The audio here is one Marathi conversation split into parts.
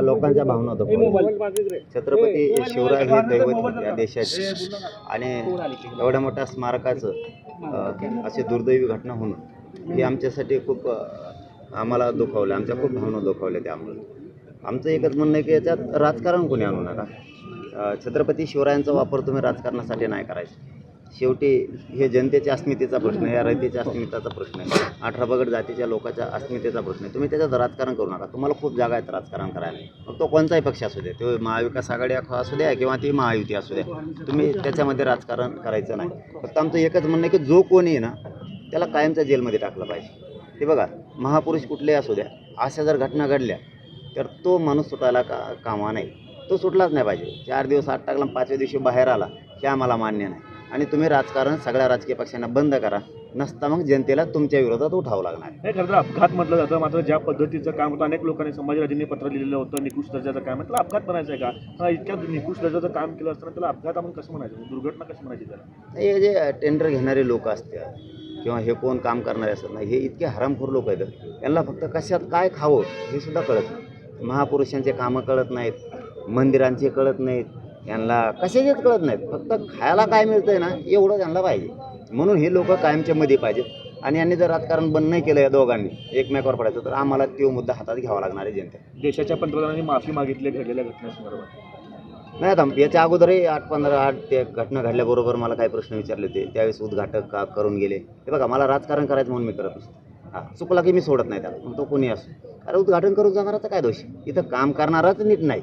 लोकांच्या भावना दुखवल्या. छत्रपती शिवराय हे दैवत या देशाचे आणि एवढ्या मोठ्या स्मारकाचं अशी दुर्दैवी घटना होणं ही आमच्यासाठी खूप आम्हाला दुखावलं. आमच्या खूप भावना दुखावल्या त्यामुळे. आमचं एकच म्हणणं आहे की याच्यात राजकारण कोणी आणू नका. छत्रपती शिवरायांचा वापर तुम्ही राजकारणासाठी नाही करायचा. शेवटी हे जनतेच्या अस्मितेचा प्रश्न आहे, या रयतेच्या अस्मितेचा प्रश्न आहे, 18 पगड जातीच्या लोकांच्या अस्मितेचा प्रश्न आहे. तुम्ही त्याच्यात राजकारण करू नका. तुम्हाला खूप जागा आहेत राजकारण करायला. मग तो कोणताही पक्ष असू द्या, तो महाविकास आघाडी असू द्या किंवा ती महायुती असू द्या, तुम्ही त्याच्यामध्ये राजकारण करायचं नाही. फक्त आमचं एकच म्हणणं आहे की जो कोणी आहे ना त्याला कायमच्या जेलमध्ये टाकलं पाहिजे. ते बघा, महापुरुष कुठलेही असू द्या, अशा जर घटना घडल्या तर तो माणूस सुटायला कामा नाही. तो सुटलाच नाही पाहिजे. 4 दिवस आत टाकला, 5व्या दिवशी बाहेर आला, हे आम्हाला मान्य नाही. आणि तुम्ही राजकारण सगळ्या राजकीय पक्षांना बंद करा, नसता मग जनतेला तुमच्या विरोधात उठावं लागणार. हे खरं तर अपघात म्हटलं जातं, मात्र ज्या पद्धतीचं काम होतं, अनेक लोकांनी संभाजीराजेंनी पत्र लिहिलेलं होतं निकृष दर्जाचं काम आहे, त्याला अपघात म्हणायचं आहे का? इतक्या निकृष दर्जाचं काम केलं असताना त्याला अपघात आपण कसं म्हणायचं, दुर्घटना कशी म्हणायची त्याला? हे जे टेंडर घेणारे लोक असतात किंवा हे कोण काम करणारे असतात ना, हे इतके हरामखोर लोक आहेत. यांना फक्त कशात काय खावं हे सुद्धा कळत नाही. महापुरुषांचे कामं कळत नाहीत, मंदिरांचे कळत नाहीत, यांना कशाचेच कळत नाहीत. फक्त खायला काय मिळतंय ना एवढं त्यांना पाहिजे. म्हणून हे लोक कायमच्या मध्ये पाहिजेत. आणि यांनी जर राजकारण बंद नाही केलं या दोघांनी एकमेकावर पडायचं तर आम्हाला तो मुद्दा हातात घ्यावा लागणार आहे जनते. देशाच्या पंतप्रधानांनी माफी मागितली घडलेल्या घटनेसंदर्भात. नाही, आता याच्या अगोदरही 8-15 ते घटना घडल्याबरोबर मला काही प्रश्न विचारले होते. त्यावेळेस उद्घाटक का करून गेले. हे बघा, मला राजकारण करायचं म्हणून मी करत नसतो. हां, चुकला की मी सोडत नाही त्याला, मग तो कोणी असो. कारण उद्घाटन करून जाणाराचा काय दोष? इथं काम करणाराच नीट नाही.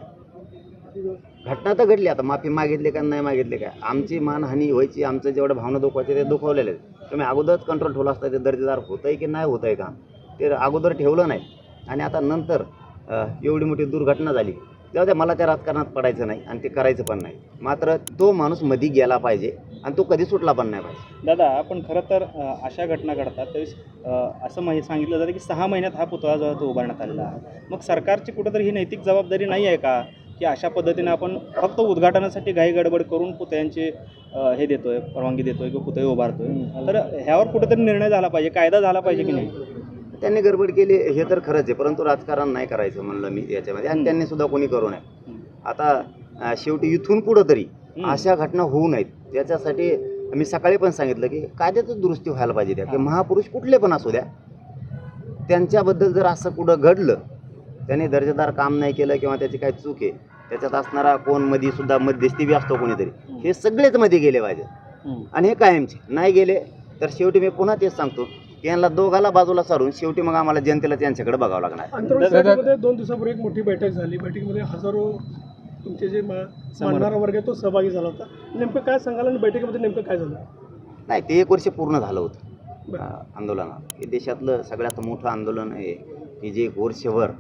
घटना तर घडली, आता माफी मागितली का नाही मागितली काय, आमची मानहानी व्हायची, आमचं जेवढं भावना दुखवायचे ते दुखवलेले आहेत. तुम्ही अगोदरच कंट्रोल ठेवला असता ते दर्जेदार होतं आहे की नाही होतं आहे का, ते अगोदर ठेवलं नाही. आणि आता नंतर एवढी मोठी दुर्घटना झाली तेव्हा मला त्या राजकारणात पडायचं नाही आणि ते करायचं पण नाही. मात्र तो माणूस मध्ये गेला पाहिजे आणि तो कधी सुटला पण नाही पाहिजे. दादा, पण खरं तर अशा घटना घडतात त्यावेळेस असं सांगितलं जातं की 6 महिन्यात हा पुतळा जो आहे तो उभारण्यात आलेला आहे. मग सरकारची कुठंतरी ही नैतिक जबाबदारी नाही आहे का की अशा पद्धतीने आपण फक्त उद्घाटनासाठी घाई गडबड करून पुतळ्यांचे हे देतोय, परवानगी देतोय किंवा पुतळे उभारतोय? तर ह्यावर कुठेतरी निर्णय झाला पाहिजे, कायदा झाला पाहिजे की नाही? त्यांनी गडबड केली हे तर खरंच आहे, परंतु राजकारण नाही करायचं म्हणलं मी याच्यामध्ये. आणि त्यांनी सुद्धा कोणी करू नये. आता शेवटी इथून पुढं तरी अशा घटना होऊ नयेत याच्यासाठी मी सकाळी पण सांगितलं की कायद्यातच दुरुस्ती व्हायला पाहिजे. त्या की महापुरुष कुठले पण असू द्या, त्यांच्याबद्दल जर असं कुठं घडलं, त्यांनी दर्जेदार काम नाही केलं किंवा त्याची काही चूक आहे, त्याच्यात असणारा कोण मध्ये सुद्धा मध्यस्थी बी असतो कोणीतरी, हे सगळेच मध्ये गेले पाहिजे. आणि हे कायमचे नाही गेले तर शेवटी मी पुन्हा तेच सांगतो की यांना दोघाला बाजूला सारून शेवटी मग आम्हाला जनतेला त्यांच्याकडे बघावं लागणार. आंतरराष्ट्रीय 2 दिवसापूर्वी एक मोठी बैठक झाली. बैठकीमध्ये हजारो तुमचे जे मानणारा वर्ग आहे तो सहभागी झाला होता. नेमकं काय सांगाल आणि बैठकीमध्ये नेमकं काय झालं? नाही, ते 1 वर्ष पूर्ण झालं होतं आंदोलनात. हे देशातलं सगळ्यात मोठं आंदोलन आहे की जे 1 वर्षभर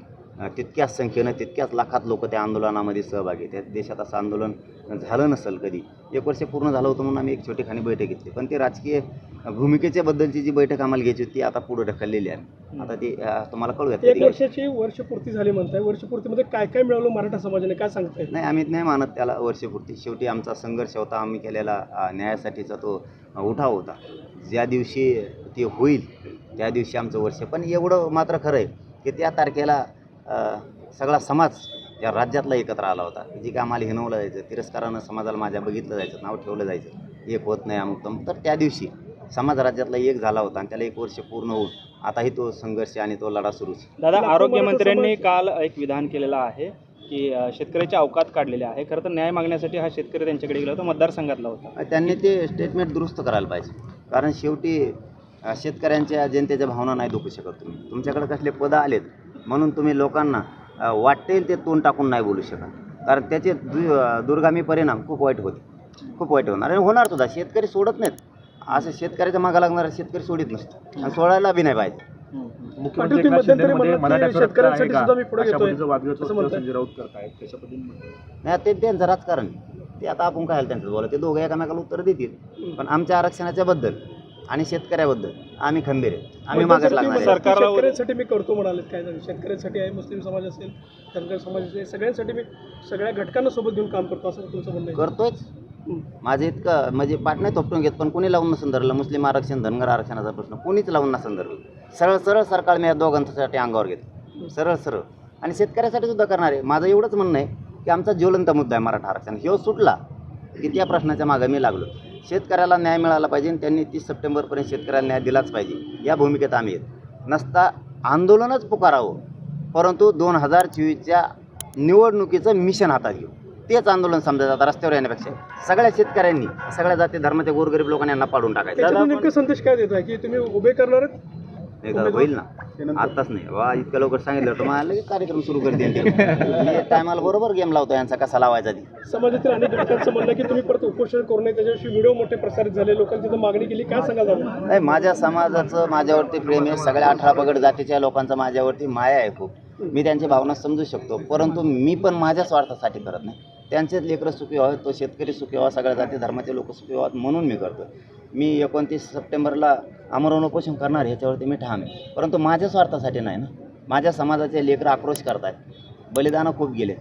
तितक्याच संख्येनं तितक्याच लाखात लोक त्या आंदोलनामध्ये सहभागी. त्या देशात असं आंदोलन झालं नसेल कधी. 1 वर्ष पूर्ण झालं होतं म्हणून आम्ही एक छोटीखानी बैठक घेतली. पण ती राजकीय भूमिकेच्या बद्दलची जी बैठक आम्हाला घ्यायची होती ती आता पुढे ढकललेली आहे. आता ती तुम्हाला कळूयात. 1 वर्षाची वर्षपूर्ती झाली म्हणताय. वर्षपूर्तीमध्ये काय काय मिळवलं मराठा समाजाने, काय सांगताय? नाही, आम्ही नाही मानत त्याला वर्षपूर्ती. शेवटी आमचा संघर्ष होता, आम्ही केलेला न्यायासाठीचा तो उठाव होता. ज्या दिवशी ते होईल त्या दिवशी आमचं वर्ष. पण एवढं मात्र खरं आहे की त्या तारखेला सगळा समाज या राज्यातला एकत्र आला होता. जी काय आम्हाला हिनवलं जायचं, तिरस्कारानं समाजाला माझ्या बघितलं जायचं, नाव ठेवलं जायचं, एक होत नाही अमुक तमुक, तर त्या दिवशी समाज राज्यातला एक झाला होता आणि त्याला 1 वर्ष पूर्ण होऊन आताही तो संघर्ष आणि तो लढा सुरूच. दादा, आरोग्यमंत्र्यांनी काल एक विधान केलेलं आहे की शेतकऱ्याचे अवकात काढलेले आहे. खरं तर न्याय मागण्यासाठी हा शेतकरी त्यांच्याकडे गेला होता, मतदारसंघातला होता. त्यांनी ते स्टेटमेंट दुरुस्त करायला पाहिजे. कारण शेवटी शेतकऱ्यांच्या जनतेच्या भावना नाही दुखू शकत तुम्ही. तुमच्याकडे कसले पद आलेत म्हणून तुम्ही लोकांना वाटेल ते तोंड टाकून नाही बोलू शकत. कारण त्याचे दुर्गामी परिणाम खूप वाईट होते, खूप वाईट होणार आणि होणार सुद्धा. शेतकरी सोडत नाहीत. असं शेतकऱ्याच्या मागा लागणारा शेतकरी सोडित नसतो आणि सोडायला बी नाही पाहिजे. नाही, ते त्यांचं राजकारण. ते आता आपण काय त्यांचं बोला, ते दोघं एकामेकाला उत्तर देतील. पण आमच्या आरक्षणाच्या बद्दल आणि शेतकऱ्याबद्दल आम्ही खंबीर आहे. आम्ही मागच लागणार. सरकारला शेतकऱ्यांसाठी मी करतो म्हणाले, काय झालं? शेतकऱ्यांसाठी आहे, मुस्लिम समाज असेल, धनगर समाज असेल, सगळ्यांसाठी मी सगळ्या घटकांना सोबत घेऊन काम करतो असं तुमचं म्हणणं आहे? करतोच. माझे इतकं म्हणजे पाठ नाही थोपटून घेत, पण कोणी लावून नसून धरलं. मुस्लिम आरक्षण, धनगर आरक्षणाचा प्रश्न कोणीच लावून नसून धरलं. सरळ सरळ सरकार मी या दोघांसाठी अंगावर घेतो, सरळ सरळ. आणि शेतकऱ्यासाठी सुद्धा करणार आहे. माझं एवढंच म्हणणं आहे की आमचा ज्वलंत मुद्दा आहे मराठा आरक्षण. ह्यो सुटला की त्या प्रश्नाच्या मागे मी लागलो. शेतकऱ्याला न्याय मिळाला पाहिजे आणि त्यांनी 30 सप्टेंबरपर्यंत शेतकऱ्याला न्याय दिलाच पाहिजे या भूमिकेत आम्ही आहेत. नसता आंदोलनच पुकारावं, परंतु 2024च्या निवडणुकीचं मिशन हातात घेऊ. तेच आंदोलन समजायचं आता रस्त्यावर येण्यापेक्षा सगळ्या शेतकऱ्यांनी, सगळ्या जाती धर्माच्या गोरगरीब लोकांनी यांना पाडून टाकायचं. त्याच्यातून नेमकं संदेश काय देत आहे की तुम्ही उभे करणार आहेत? एकदा होईल ना, आत्ताच नाही वा, इतक्या लवकर सांगितलं होतं मला लगेच कार्यक्रम सुरू करते. टायमाला बरोबर गेम लावतो यांचा कसा लावायचा ती. समाजातील अनेक घटकांचं म्हणणं आहे की तुम्ही परत उपोषण करू नये, त्याच्याविषयी व्हिडिओ मोठे प्रसारित झाले, लोकांची तिथं मागणी केली, काय सांगाल दादा? नाही, माझ्या समाजाचं माझ्यावरती प्रेम आहे. सगळ्या 18 पगड जातीच्या लोकांचा माझ्यावरती माया आहे खूप. मी त्यांची भावना समजू शकतो, परंतु मी पण माझ्या स्वार्थासाठी करत नाही. त्यांचेच लेकरं सुखी व्हावे, तो शेतकरी सुखी व्हावा, सगळ्या जाती धर्माचे लोक सुखी व्हावेत म्हणून मी करतो. मी 29 सप्टेंबरला आमरण उपोषण करणार ह्याच्यावरती मी ठाम आहे, परंतु माझ्या स्वार्थासाठी नाही ना. माझ्या समाजाचे लेकरं आक्रोश करत आहेत, बलिदानं खूप गेले.